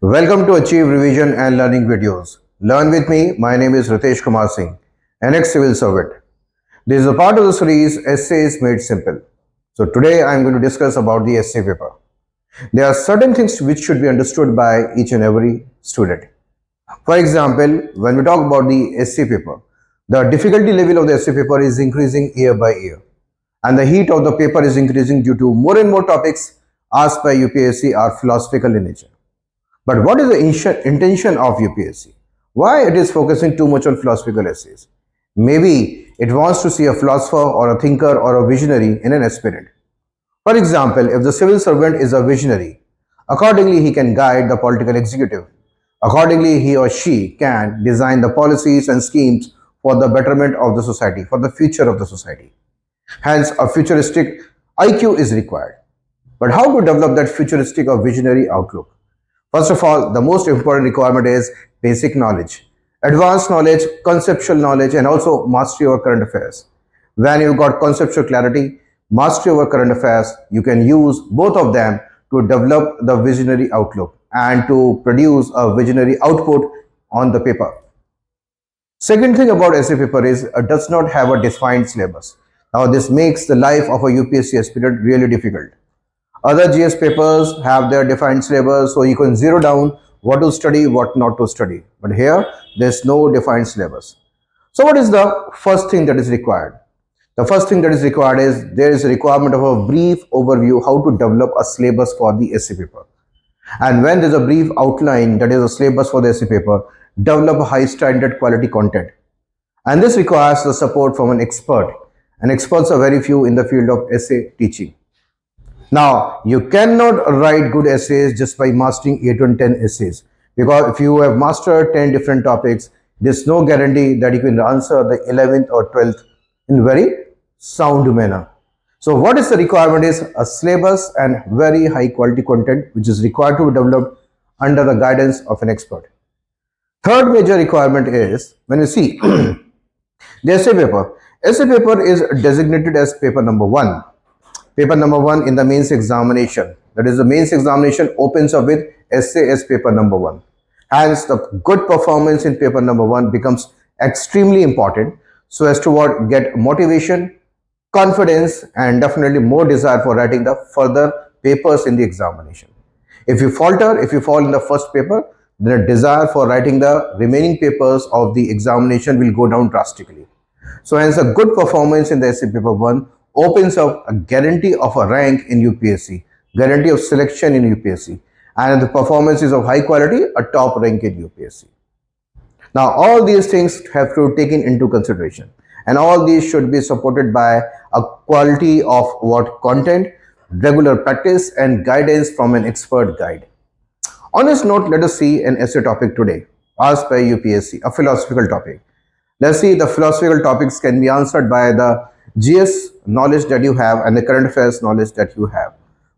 Welcome to Achieve Revision and Learning videos. Learn with me. My name is Singh, an ex-civil servant. This is a part of the series Essays Made Simple. So today I am going to discuss about the essay paper. There are certain things which should be understood by each and every student. For example, when we talk about the essay paper, the difficulty level of the essay paper is increasing year by year, and the heat of the paper is increasing due to more and more topics asked by UPSC are philosophical in nature. But what is the intention of UPSC? Why it is focusing too much on philosophical essays? Maybe it wants to see a philosopher or a thinker or a visionary in an aspirant. For example, if the civil servant is a visionary, accordingly he can guide the political executive. Accordingly, he or she can design the policies and schemes for the betterment of the society, for the future of the society. Hence, a futuristic IQ is required. But how to develop that futuristic or visionary outlook? First of all, the most important requirement is basic knowledge, advanced knowledge, conceptual knowledge, and also mastery over current affairs. When you've got conceptual clarity, mastery over current affairs, you can use both of them to develop the visionary outlook and to produce a visionary output on the paper. Second thing about essay paper is it does not have a defined syllabus. Now this makes the life of a UPSC aspirant really difficult. Other GS papers have their defined syllabus, so you can zero down what to study, what not to study. But here, there's no defined syllabus. So what is the first thing that is required? The first thing that is required is there is a requirement of a brief overview how to develop a syllabus for the essay paper. And when there's a brief outline, that is a syllabus for the essay paper, develop a high standard quality content. And this requires the support from an expert. And experts are very few in the field of essay teaching. Now, you cannot write good essays just by mastering 8 or 10 essays, because if you have mastered 10 different topics, there's no guarantee that you can answer the 11th or 12th in very sound manner. So what is the requirement is a syllabus and very high quality content which is required to be developed under the guidance of an expert. Third major requirement is when you see the essay paper. Essay paper is designated as paper number 1. Paper number 1 in the mains examination. That is, the mains examination opens up with essay as paper number 1. Hence, the good performance in paper number 1 becomes extremely important so as to what get motivation, confidence, and definitely more desire for writing the further papers in the examination. If you falter, if you fall in the first paper, then a desire for writing the remaining papers of the examination will go down drastically. So hence, a good performance in the essay paper 1 opens up a guarantee of a rank in UPSC, guarantee of selection in UPSC, and the performance is of high quality, a top rank in UPSC. Now, all these things have to be taken into consideration, and all these should be supported by a quality of what content, regular practice, and guidance from an expert guide. On this note, let us see an essay topic today, asked by UPSC, a philosophical topic. Let's see the philosophical topics can be answered by the GS knowledge that you have and the current affairs knowledge that you have.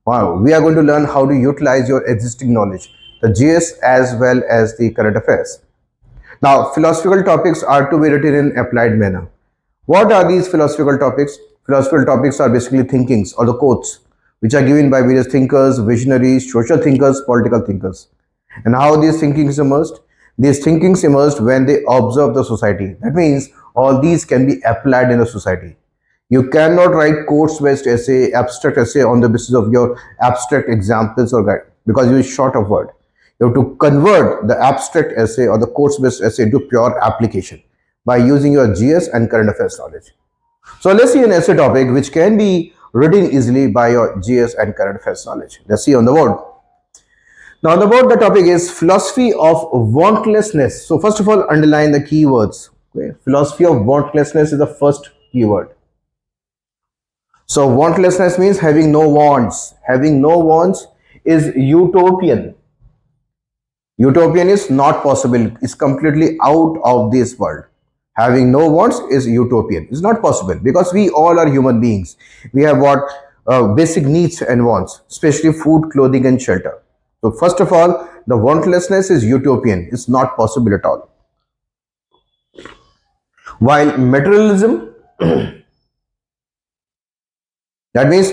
Wow, we are going to learn how to utilize your existing knowledge, the GS as well as the current affairs. Now, philosophical topics are to be written in applied manner. What are these philosophical topics? Philosophical topics are basically thinkings or the quotes which are given by various thinkers, visionaries, social thinkers, political thinkers. And how these thinkings emerged? These thinkings emerged when they observe the society. That means all these can be applied in the society. You cannot write quotes-based essay, abstract essay on the basis of your abstract examples or guide because you are short of word. You have to convert the abstract essay or the quotes-based essay into pure application by using your GS and current affairs knowledge. So let's see an essay topic which can be written easily by your GS and current affairs knowledge. Let's see on the board. Now the board, the topic is philosophy of wantlessness. So first of all, underline the keywords. Okay? Philosophy of wantlessness is the first keyword. So wantlessness means having no wants. Having no wants is utopian. Utopian is not possible. It's completely out of this world. Having no wants is utopian. It's not possible because we all are human beings. We have what basic needs and wants, especially food, clothing, and shelter. So first of all, the wantlessness is utopian. It's not possible at all. While materialism that means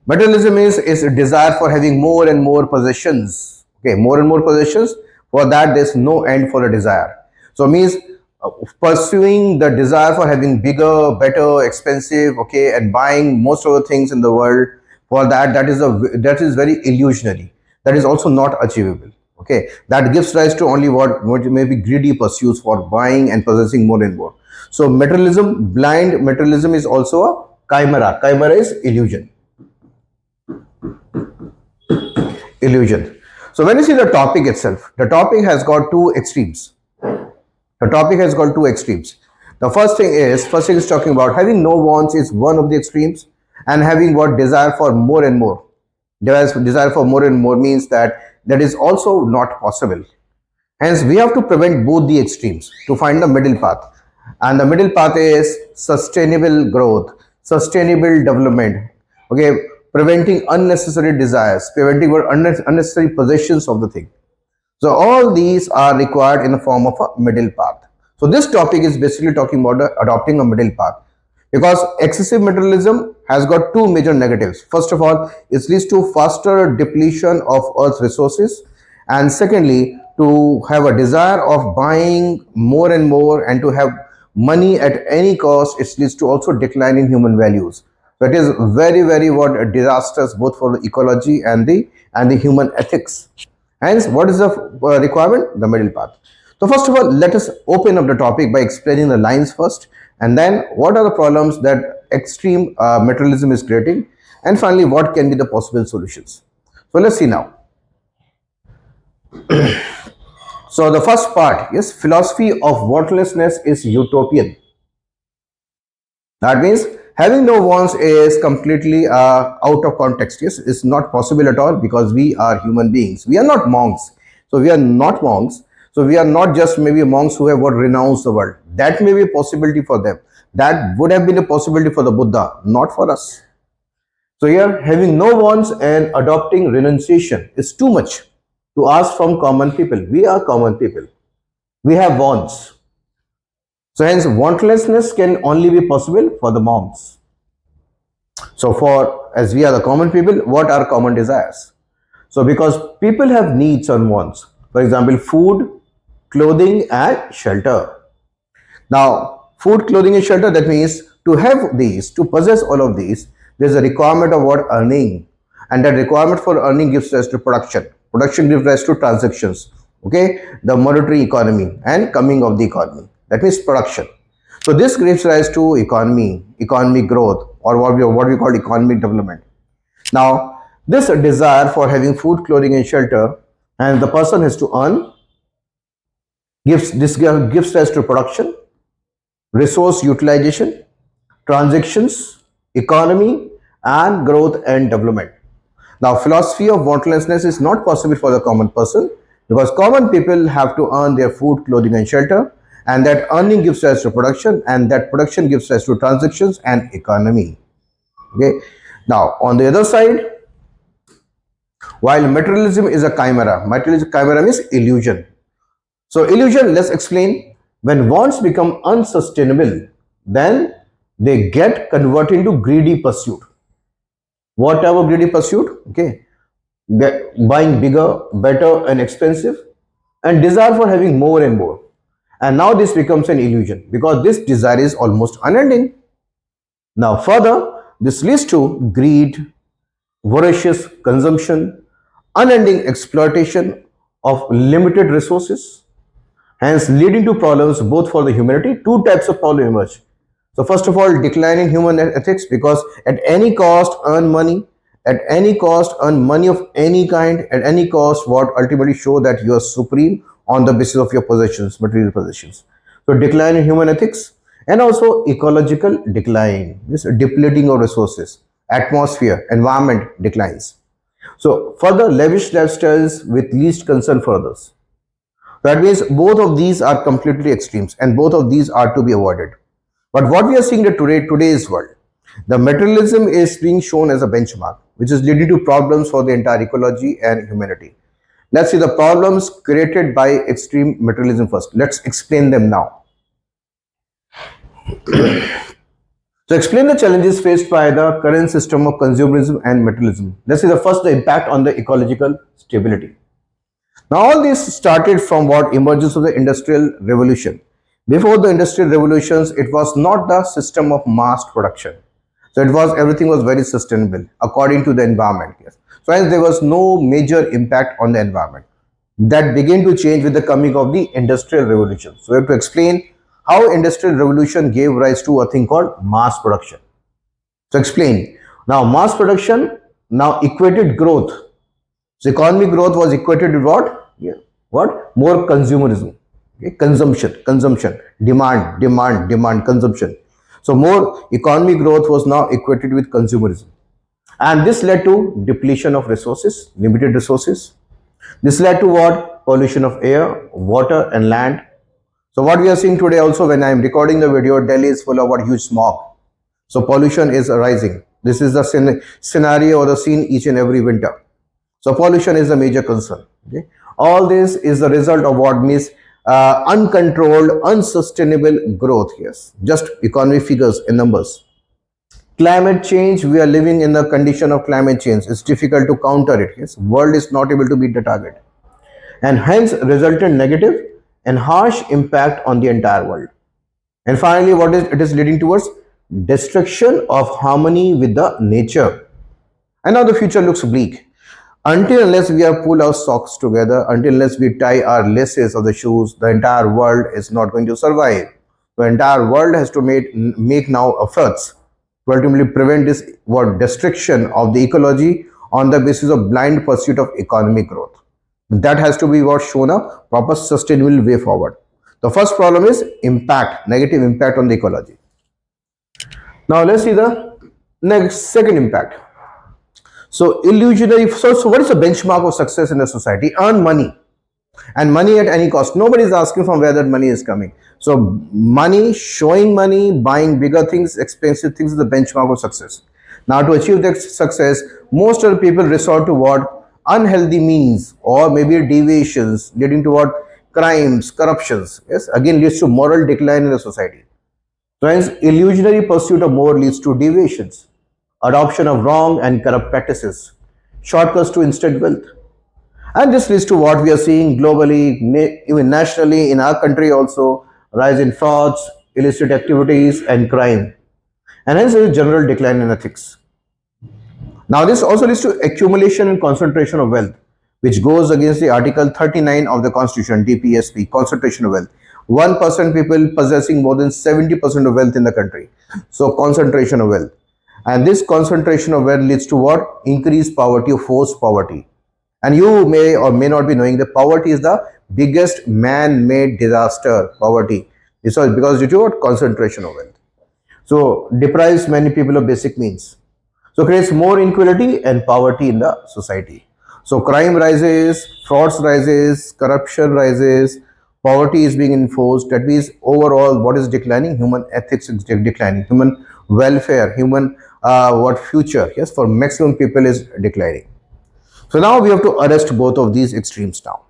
materialism is a desire for having more and more possessions. Okay, more and more possessions. For that, there's no end for a desire. So means pursuing the desire for having bigger, better, expensive, okay, and buying most of the things in the world. For that, that is very illusionary. That is also not achievable. Okay, that gives rise to only what may be greedy pursuits for buying and possessing more and more. So materialism, blind materialism, is also a chimera. Chimera is illusion. Illusion. So when you see the topic itself, the topic has got two extremes. The topic has got two extremes. The first thing is talking about having no wants is one of the extremes, and having what desire for more and more. Desire for more and more means that is also not possible. Hence, we have to prevent both the extremes to find the middle path. And the middle path is sustainable growth, sustainable development. Okay, preventing unnecessary desires, preventing unnecessary possessions of the thing. So all these are required in the form of a middle path. So this topic is basically talking about adopting a middle path, because excessive materialism has got two major negatives. First of all, it leads to faster depletion of Earth's resources, and secondly, to have a desire of buying more and more and to have money at any cost, it leads to also decline in human values. So it is very what disastrous both for the ecology and the human ethics. Hence, what is the requirement? The middle path. So first of all, let us open up the topic by explaining the lines first, and then what are the problems that extreme materialism is creating, and finally what can be the possible solutions. So let's see now. So the first part, yes, philosophy of wantlessness is utopian. That means having no wants is completely out of context. Yes, it's not possible at all, because we are human beings. We are not monks. So we are not monks. So we are not just maybe monks who have what renounced the world. That may be a possibility for them. That would have been a possibility for the Buddha, not for us. So here, having no wants and adopting renunciation is too much to ask from common people. We are common people. We have wants. So hence, wantlessness can only be possible for the monks. So as we are the common people, what are common desires? So because people have needs and wants, for example, food, clothing and shelter. Now, food, clothing and shelter, that means to have these, to possess all of these, there is a requirement of what? Earning. And that requirement for earning gives rise to production. Production gives rise to transactions. Okay, the monetary economy and coming of the economy. That means production. So this gives rise to economic growth, or what we call economic development. Now, this desire for having food, clothing and shelter, and the person has to earn, gives rise to production, resource utilization, transactions, economy, and growth and development. Now, philosophy of wantlessness is not possible for the common person, because common people have to earn their food, clothing and shelter, and that earning gives rise to production, and that production gives rise to transactions and economy. Okay. Now, on the other side, while materialism is a chimera, chimera means illusion. So illusion, let's explain. When wants become unsustainable, then they get converted into greedy pursuit. Whatever greedy pursuit, okay, buying bigger, better and expensive, and desire for having more and more. And now this becomes an illusion, because this desire is almost unending. Now further, this leads to greed, voracious consumption, unending exploitation of limited resources, hence leading to problems both for the humanity. Two types of problem emerge. So first of all, decline in human ethics, because at any cost earn money, at any cost earn money of any kind, at any cost what ultimately show that you are supreme on the basis of your possessions, material possessions. So decline in human ethics, and also ecological decline, this depleting of resources, atmosphere, environment declines. So further, lavish lifestyles with least concern for others. That means both of these are completely extremes, and both of these are to be avoided. But what we are seeing in today's world, the materialism is being shown as a benchmark, which is leading to problems for the entire ecology and humanity. Let's see the problems created by extreme materialism first. Let's explain them now. So explain the challenges faced by the current system of consumerism and materialism. Let's see the first, the impact on the ecological stability. Now all this started from what emergence of the industrial revolution. Before the industrial revolutions, it was not the system of mass production. So it was everything was very sustainable according to the environment. Yes. So hence there was no major impact on the environment. That began to change with the coming of the industrial revolution. So we have to explain how industrial revolution gave rise to a thing called mass production. So explain. Now mass production now equated growth. So economic growth was equated with what? Yeah. What? More consumerism. Okay? Consumption, demand, consumption. So more economic growth was now equated with consumerism. And this led to depletion of resources, limited resources. This led to what? Pollution of air, water and land. So what we are seeing today also, when I am recording the video, Delhi is full of what? Huge smog. So pollution is arising. This is the scenario or the scene each and every winter. So pollution is a major concern. Okay? All this is the result of what means uncontrolled, unsustainable growth. Yes, just economic figures and numbers. Climate change, we are living in the condition of climate change. It's difficult to counter it. Yes, world is not able to meet the target, and hence resultant negative and harsh impact on the entire world. And finally, what is it is leading towards? Destruction of harmony with the nature. And now the future looks bleak. Until unless we have pulled our socks together, until unless we tie our laces of the shoes, the entire world is not going to survive. The entire world has to make now efforts to ultimately prevent this destruction of the ecology on the basis of blind pursuit of economic growth. That has to be what shown a proper sustainable way forward. The first problem is impact, negative impact on the ecology. Now let's see the second impact. So illusionary. So what is the benchmark of success in the society? Earn money, and money at any cost. Nobody is asking from where that money is coming. So money, showing money, buying bigger things, expensive things is the benchmark of success. Now to achieve that success, most of the people resort to what? Unhealthy means or maybe deviations leading to what? Crimes, corruptions. Yes, again leads to moral decline in the society. So hence illusionary pursuit of more leads to deviations, adoption of wrong and corrupt practices, shortcuts to instant wealth. And this leads to what we are seeing globally, even nationally, in our country also, rise in frauds, illicit activities and crime. And hence there is general decline in ethics. Now this also leads to accumulation and concentration of wealth, which goes against the Article 39 of the Constitution, DPSP, concentration of wealth. 1% people possessing more than 70% of wealth in the country. So concentration of wealth. And this concentration of wealth leads to what? Increased poverty or forced poverty. And you may or may not be knowing that poverty is the biggest man-made disaster, poverty. This is because due to what? Concentration of wealth. So deprives many people of basic means. So creates more inequality and poverty in the society. So crime rises, frauds rises, corruption rises, poverty is being enforced. That means overall what is declining? Human ethics is declining, human welfare, human future, yes, for maximum people is declining. So now we have to arrest both of these extremes now.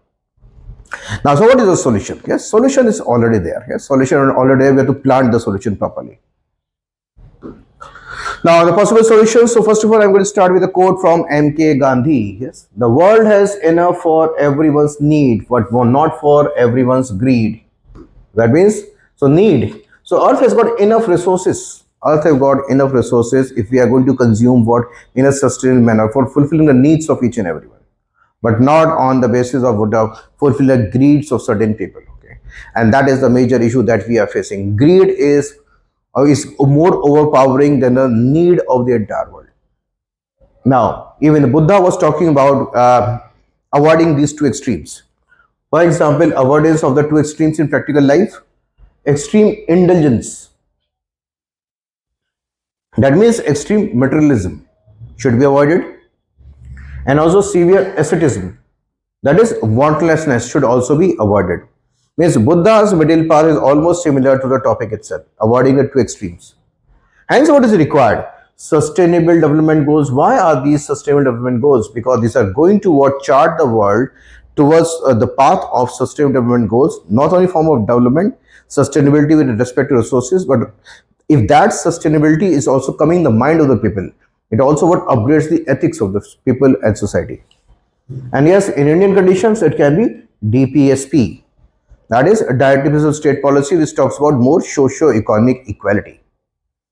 Now, so what is the solution? Yes, solution is already there. Yes, solution already there. We have to plant the solution properly. Now, the possible solutions. So first of all, I'm going to start with a quote from M.K. Gandhi. Yes, the world has enough for everyone's need, but not for everyone's greed. That means, so need. So Earth has got enough resources. Earth have got enough resources if we are going to consume what in a sustainable manner for fulfilling the needs of each and everyone, but not on the basis of fulfill the greeds of certain people. Okay, and that is the major issue that we are facing. Greed is more overpowering than the need of the entire world. Now, even the Buddha was talking about avoiding these two extremes. For example, avoidance of the two extremes in practical life: extreme indulgence. That means extreme materialism should be avoided, and also severe asceticism, that is wantlessness, should also be avoided. Means Buddha's middle path is almost similar to the topic itself, avoiding the two extremes. Hence, what is required? Sustainable development goals. Why are these sustainable development goals? Because these are going to what chart the world towards the path of sustainable development goals, not only form of development, sustainability with respect to resources, but if that sustainability is also coming in the mind of the people, it also what upgrades the ethics of the people and society. And yes, in Indian conditions, it can be DPSP. That is a directive of state policy which talks about more socio-economic equality.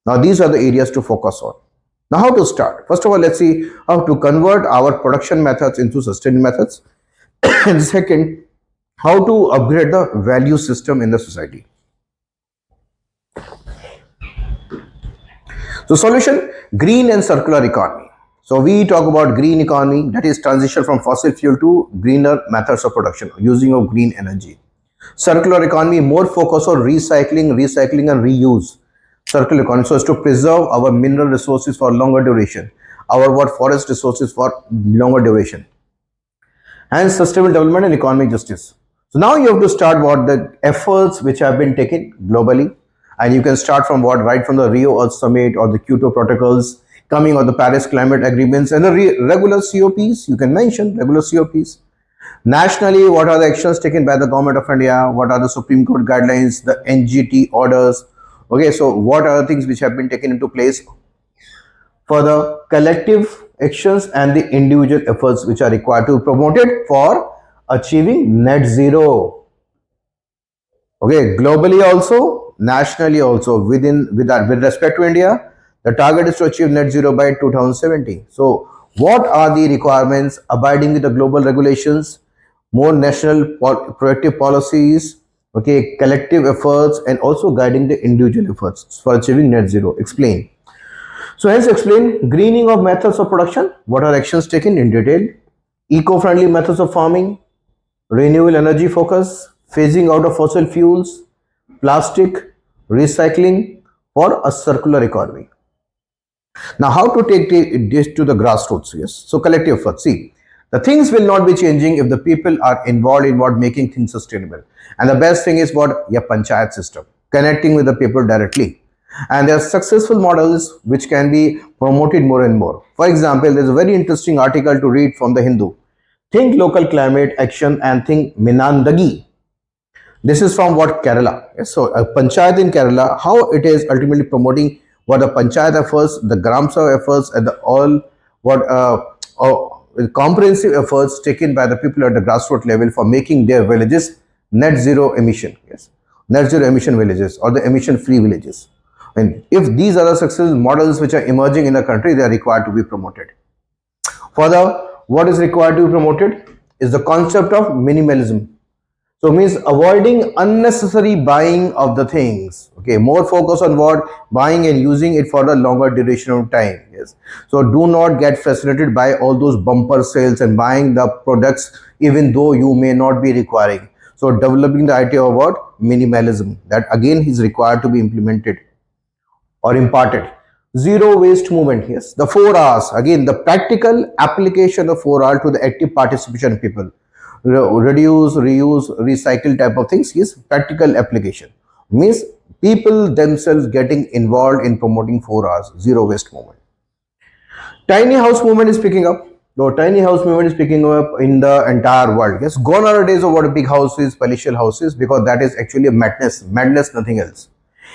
Now, these are the areas to focus on. Now, how to start? First of all, let's see how to convert our production methods into sustainable methods. And second, how to upgrade the value system in the society. So, solution, green and circular economy. So, we talk about green economy, that is transition from fossil fuel to greener methods of production using of green energy. Circular economy, more focus on recycling and reuse. Circular economy, so as to preserve our mineral resources for longer duration, our forest resources for longer duration, and sustainable development and economic justice. So now you have to start what the efforts which have been taken globally, and you can start from what, right from the Rio Earth Summit or the Kyoto Protocols, coming on the Paris Climate Agreements and the regular COPs. You can mention regular COPs. Nationally, what are the actions taken by the government of India? What are the Supreme Court guidelines, the NGT orders? Okay, so what are the things which have been taken into place for the collective actions and the individual efforts which are required to be promoted for achieving net zero? Okay, globally also, nationally also, with respect to India, the target is to achieve net zero by 2070. So, what are the requirements? Abiding with the global regulations, more national proactive policies, okay, collective efforts, and also guiding the individual efforts for achieving net zero. Explain. So, hence explain greening of methods of production. What are actions taken in detail? Eco-friendly methods of farming, renewable energy focus, phasing out of fossil fuels, plastic, recycling for a circular economy. Now, how to take this to the grassroots? Yes, so collective effort. See, the things will not be changing if the people are involved in what making things sustainable. And the best thing is what, yeah, panchayat system, connecting with the people directly. And there are successful models which can be promoted more and more. For example, there's a very interesting article to read from the Hindu. Think local climate action and think Minandagi. This is from what, Kerala. Yes, so a panchayat in Kerala, how it is ultimately promoting what the panchayat efforts, the gram sabha efforts, and the all what comprehensive efforts taken by the people at the grassroots level for making their villages net zero emission. Yes, net zero emission villages or the emission free villages. And if these are the successful models which are emerging in the country, they are required to be promoted. Further, what is required to be promoted is the concept of minimalism. So means avoiding unnecessary buying of the things. Okay, more focus on what, buying and using it for a longer duration of time. Yes. So do not get fascinated by all those bumper sales and buying the products even though you may not be requiring. So developing the idea of what, minimalism, that again is required to be implemented or imparted. Zero waste movement. Yes, the 4 R's, again the practical application of 4R to the active participation of people. Reduce, reuse, recycle type of things. Yes, practical application means people themselves getting involved in promoting 4R's, zero waste movement. Tiny house movement is picking up. The tiny house movement is picking up in the entire world. Yes, gone are the days of what big houses, palatial houses, because that is actually a madness, nothing else.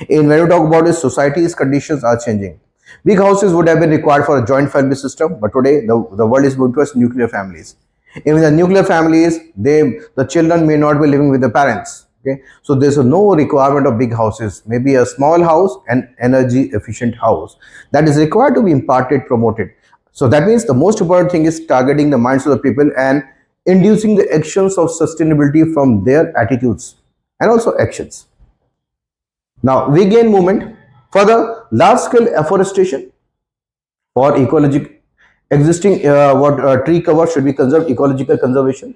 In when you talk about this, society's conditions are changing. Big houses would have been required for a joint family system, but today the world is moving towards nuclear families. Even the nuclear families, the children may not be living with the parents. Okay, so there's no requirement of big houses. Maybe a small house, an energy efficient house that is required to be imparted, promoted. So that means the most important thing is targeting the minds of the people and inducing the actions of sustainability from their attitudes and also actions. Now, vegan movement for the large scale afforestation for ecological existing tree cover should be conserved, ecological conservation.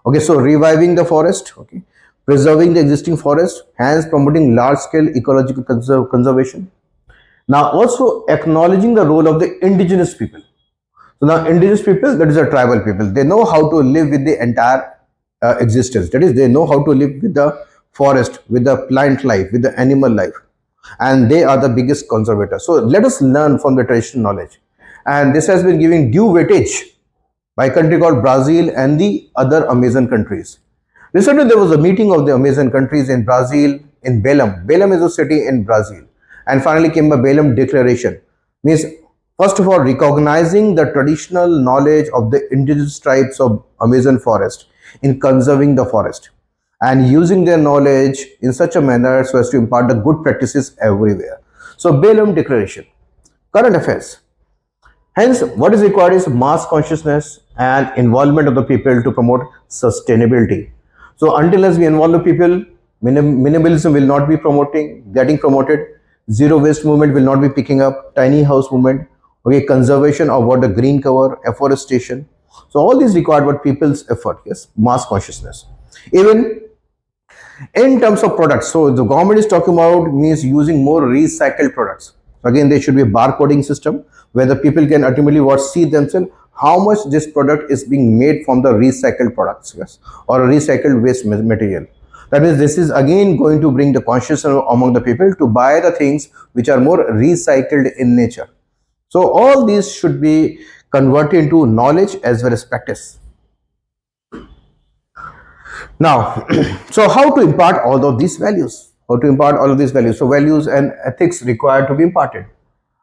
Okay, so reviving the forest, okay, preserving the existing forest, hence promoting large scale ecological conservation. Now, also acknowledging the role of the indigenous people. So now indigenous people, that is a tribal people, they know how to live with the entire existence. That is, they know how to live with the forest, with the plant life, with the animal life, and they are the biggest conservators. So let us learn from the traditional knowledge, and this has been giving due weightage by a country called Brazil and the other Amazon countries. Recently, there was a meeting of the Amazon countries in Brazil, in Belém. Belém is a city in Brazil, and finally came a Belém Declaration. Means First of all, recognizing the traditional knowledge of the indigenous tribes of Amazon forest in conserving the forest and using their knowledge in such a manner so as to impart the good practices everywhere. So, Balaam Declaration, current affairs. Hence, what is required is mass consciousness and involvement of the people to promote sustainability. So, until as we involve the people, minimalism will not be getting promoted. Zero waste movement will not be picking up. Tiny house movement, okay, conservation of water, green cover, afforestation. So, all these required what people's effort, yes, mass consciousness. Even in terms of products, so the government is talking about means using more recycled products. Again, there should be a barcoding system where the people can ultimately what see themselves how much this product is being made from the recycled products, yes, or a recycled waste material. That means this is again going to bring the consciousness among the people to buy the things which are more recycled in nature. So all these should be converted into knowledge as well as practice. Now, so how to impart all of these values? How to impart all of these values? So values and ethics required to be imparted.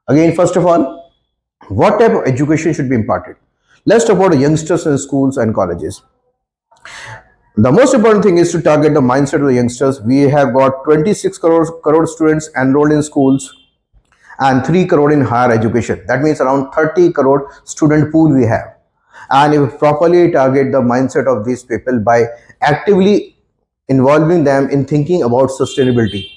Again, first of all, what type of education should be imparted? Let's talk about youngsters in schools and colleges. The most important thing is to target the mindset of the youngsters. We have got 26 crore students enrolled in schools and 3 crore in higher education. That means around 30 crore student pool we have. And if properly target the mindset of these people by actively involving them in thinking about sustainability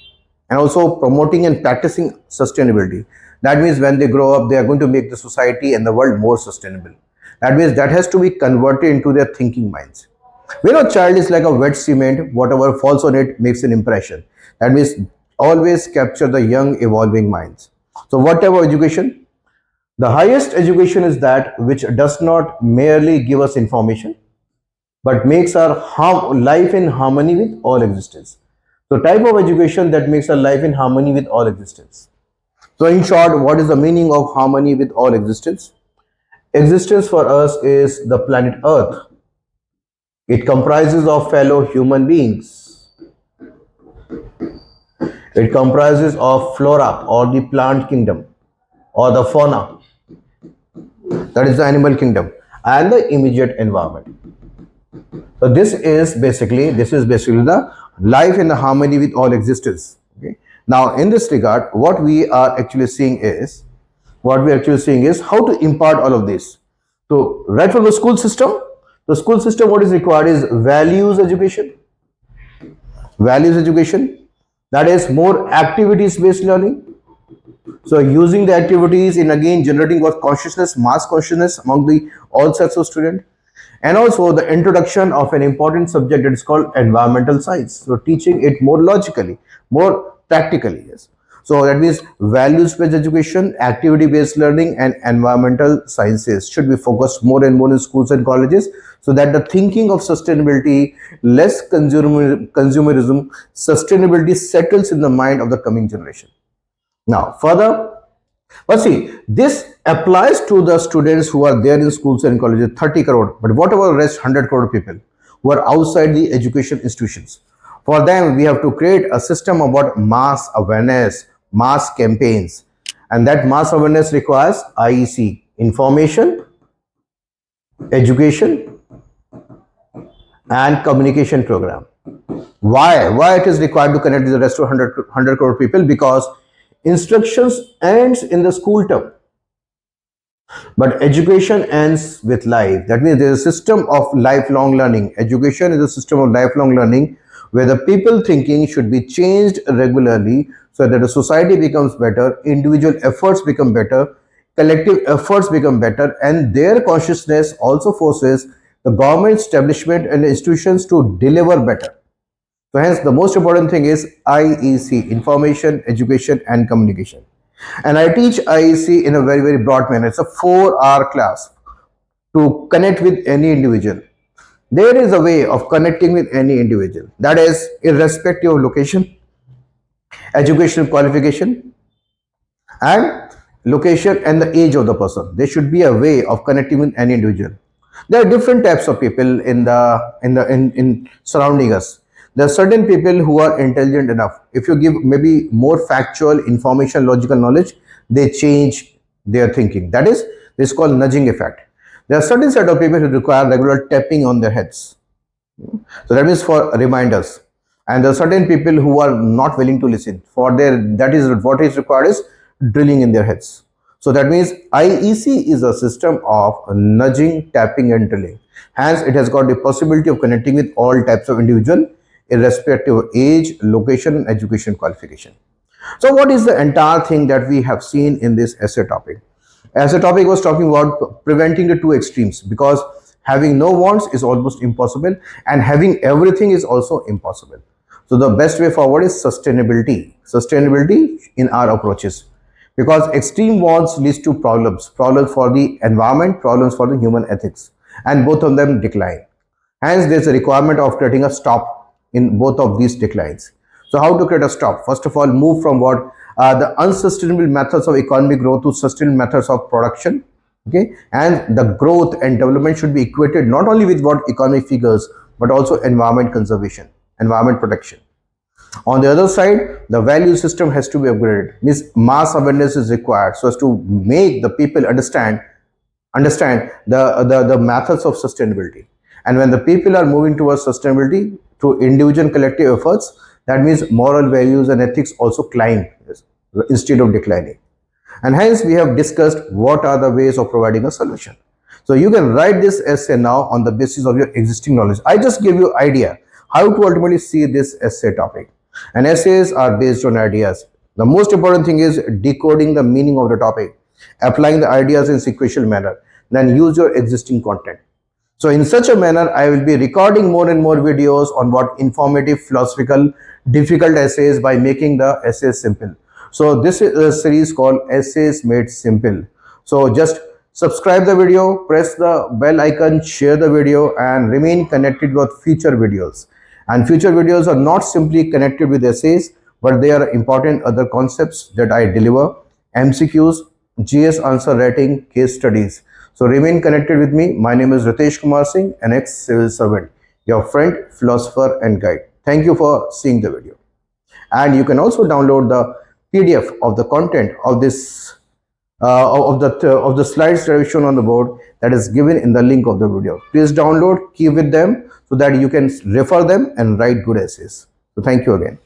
and also promoting and practicing sustainability, that means when they grow up they are going to make the society and the world more sustainable. That means that has to be converted into their thinking minds. We know child is like a wet cement, whatever falls on it makes an impression. That means always capture the young evolving minds. So whatever education, the highest education is that which does not merely give us information, but makes our life in harmony with all existence. So type of education that makes our life in harmony with all existence. So in short, what is the meaning of harmony with all existence? Existence for us is the planet Earth. It comprises of fellow human beings. It comprises of flora or the plant kingdom or the fauna, that is the animal kingdom, and the immediate environment. So this is basically the life in the harmony with all existence. Okay. Now in this regard, what we are actually seeing is how to impart all of this. So right from the school system, what is required is values education. That is more activities based learning. So using the activities in again generating what consciousness, mass consciousness among the all sets of students, and also the introduction of an important subject that is called environmental science. So teaching it more logically, more practically, yes. So that means values-based education, activity-based learning, and environmental sciences should be focused more and more in schools and colleges, so that the thinking of sustainability, less consumerism, sustainability settles in the mind of the coming generation. Now, further, but see, this applies to the students who are there in schools and colleges, 30 crore. But what about the rest 100 crore people who are outside the education institutions? For them, we have to create a system about mass awareness, mass campaigns. And that mass awareness requires IEC, information, education, and communication program. Why it is required to connect with the rest of 100 crore people? Because instructions ends in the school term, but education ends with life. That means there is a system of lifelong learning. Education is a system of lifelong learning where the people thinking should be changed regularly so that the society becomes better, individual efforts become better, collective efforts become better, and their consciousness also forces the government establishment and institutions to deliver better. So hence the most important thing is IEC, information, education and communication. And I teach IEC in a very, very broad manner. It's a 4-hour class to connect with any individual. There is a way of connecting with any individual. That is irrespective of location, educational qualification and location and the age of the person. There should be a way of connecting with any individual. There are different types of people in surrounding us. There are certain people who are intelligent enough. If you give maybe more factual information, logical knowledge, they change their thinking. That is, this is called nudging effect. There are certain set of people who require regular tapping on their heads. So that means for reminders. And there are certain people who are not willing to listen. For their, that is what is required is drilling in their heads. So that means IEC is a system of nudging, tapping and drilling. Hence, it has got the possibility of connecting with all types of individual irrespective of age, location and education qualification. So what is the entire thing that we have seen in this essay topic? Essay topic was talking about preventing the two extremes, because having no wants is almost impossible and having everything is also impossible. So the best way forward is sustainability in our approaches, because extreme wants leads to problems for the environment, problems for the human ethics, and both of them decline. Hence, there is a requirement of creating a stop in both of these declines. So how to create a stop? First of all, move from what the unsustainable methods of economic growth to sustainable methods of production. Okay, and the growth and development should be equated not only with what economic figures but also environment conservation, environment protection. On the other side, the value system has to be upgraded. Means mass awareness is required so as to make the people understand the methods of sustainability. And when the people are moving towards sustainability through individual and collective efforts, that means moral values and ethics also climb instead of declining. And hence we have discussed what are the ways of providing a solution. So you can write this essay now on the basis of your existing knowledge. I just give you idea how to ultimately see this essay topic. And essays are based on ideas. The most important thing is decoding the meaning of the topic, applying the ideas in sequential manner, then use your existing content. So in such a manner, I will be recording more and more videos on what informative, philosophical, difficult essays by making the essays simple. So this is a series called Essays Made Simple. So just subscribe the video, press the bell icon, share the video and remain connected with future videos. And future videos are not simply connected with essays, but they are important other concepts that I deliver, MCQs, GS answer writing, case studies. So remain connected with me. My name is Ritesh Kumar Singh, an ex-civil servant, your friend, philosopher and guide. Thank you for seeing the video. And you can also download the PDF of the content of this of the slides that is shown on the board, that is given in the link of the video. Please download, keep with them so that you can refer them and write good essays. So thank you again.